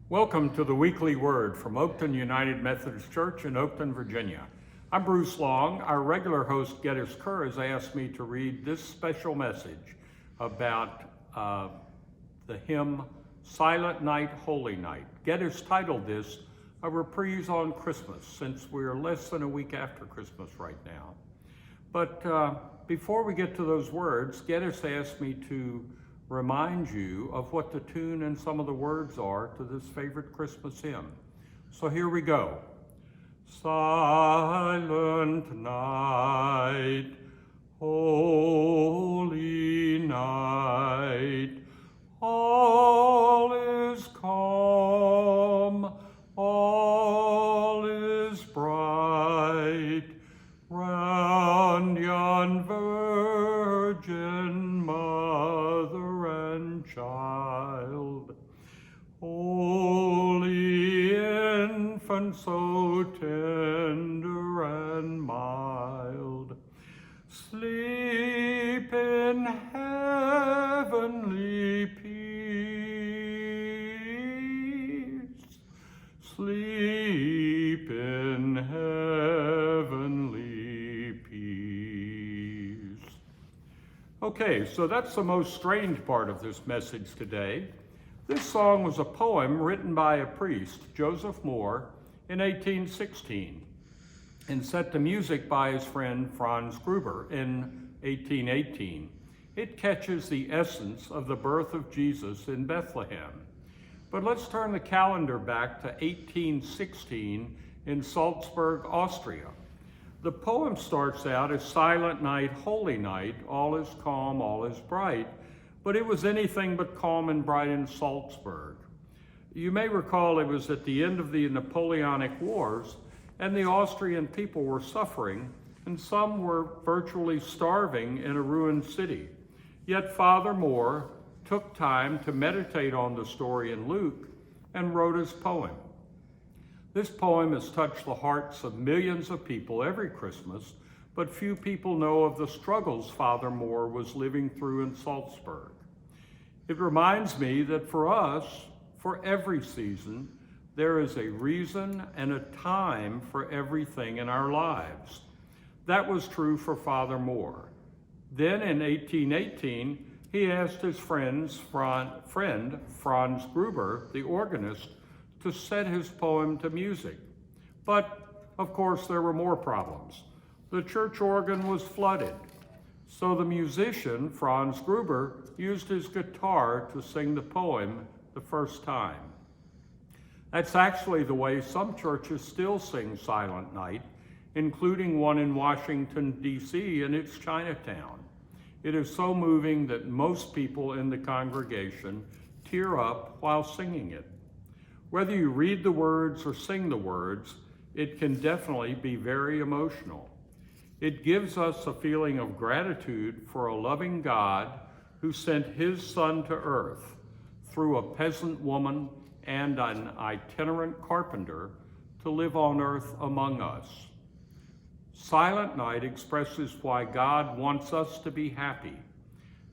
Welcome to the Weekly Word from Oakton United Methodist Church in Oakton, Virginia. I'm Bruce Long. Our regular host, Geddes Kerr, has asked me to read this special message about the hymn, Silent Night, Holy Night. Geddes titled this, A Reprise on Christmas, since we're less than a week after Christmas right now. But before we get to those words, Geddes asked me to remind you of what the tune and some of the words are to this favorite Christmas hymn. So here we go. Silent night, holy night, all is calm, all is bright, round yon virgin mother and child, holy infant, so tender and mild, sleep in heavenly peace, sleep in heavenly peace. Okay, so that's the most strange part of this message today. This song was a poem written by a priest, Joseph Moore, in 1816, and set to music by his friend Franz Gruber in 1818. It catches the essence of the birth of Jesus in Bethlehem. But let's turn the calendar back to 1816 in Salzburg, Austria. The poem starts out as Silent Night, Holy Night, all is calm, all is bright, but it was anything but calm and bright in Salzburg. You may recall it was at the end of the Napoleonic Wars, and the Austrian people were suffering, and some were virtually starving in a ruined city. Yet Father Moore took time to meditate on the story in Luke and wrote his poem. This poem has touched the hearts of millions of people every Christmas, but few people know of the struggles Father Moore was living through in Salzburg. It reminds me that for us, for every season, there is a reason and a time for everything in our lives. That was true for Father Moore. Then in 1818, he asked his friend Franz Gruber, the organist, to set his poem to music. But, of course, there were more problems. The church organ was flooded, so the musician, Franz Gruber, used his guitar to sing the poem the first time. That's actually the way some churches still sing Silent Night, including one in Washington, D.C. in its Chinatown. It is so moving that most people in the congregation tear up while singing it. Whether you read the words or sing the words, it can definitely be very emotional. It gives us a feeling of gratitude for a loving God who sent his Son to earth through a peasant woman and an itinerant carpenter to live on earth among us. Silent Night expresses why God wants us to be happy,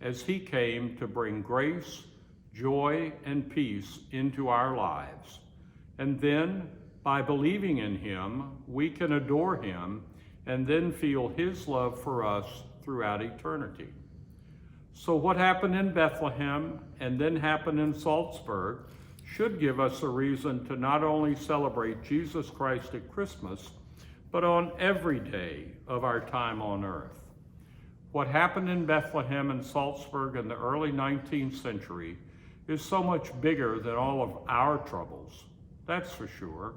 as he came to bring grace, joy, and peace into our lives. And then, by believing in him, we can adore him and then feel his love for us throughout eternity. So what happened in Bethlehem and then happened in Salzburg should give us a reason to not only celebrate Jesus Christ at Christmas, but on every day of our time on earth. What happened in Bethlehem and Salzburg in the early 19th century is so much bigger than all of our troubles, that's for sure.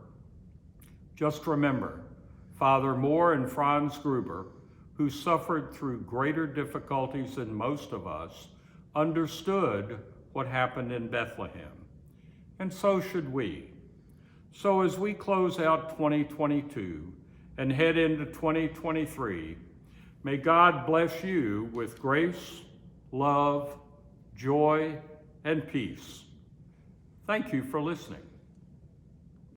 Just remember, Father Moore and Franz Gruber, who suffered through greater difficulties than most of us, understood what happened in Bethlehem. And so should we. So as we close out 2022 and head into 2023, may God bless you with grace, love, joy, and peace. Thank you for listening.